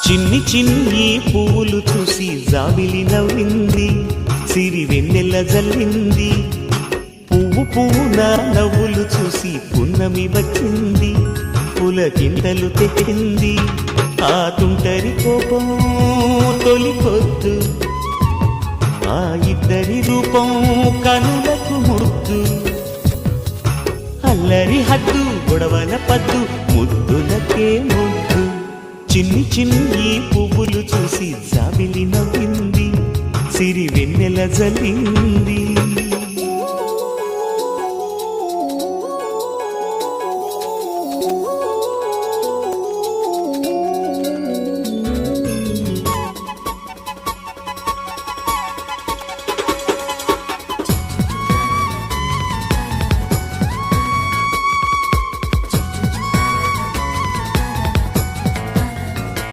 చిన్ని చిన్ని పువ్వులు చూసి జాబిలి నవ్వింది, సిరి వెన్నెల జల్లింది. పువ్వు పువ్వున నవ్వులు చూసి పున్నమి వచ్చింది, పులకింతలు తెచ్చింది. ఆ తుంటరి కోపం తొలి పొద్దు, ఆ ఇద్దరి రూపం కనులకు ముద్దు. అల్లరి హద్దు గొడవల పద్దు, ముద్దులకే ముద్దు. చిన్ని చిన్ని పువ్వులు చూసి జాబిలి నవ్వింది, సిరి వెన్నెల జల్లింది.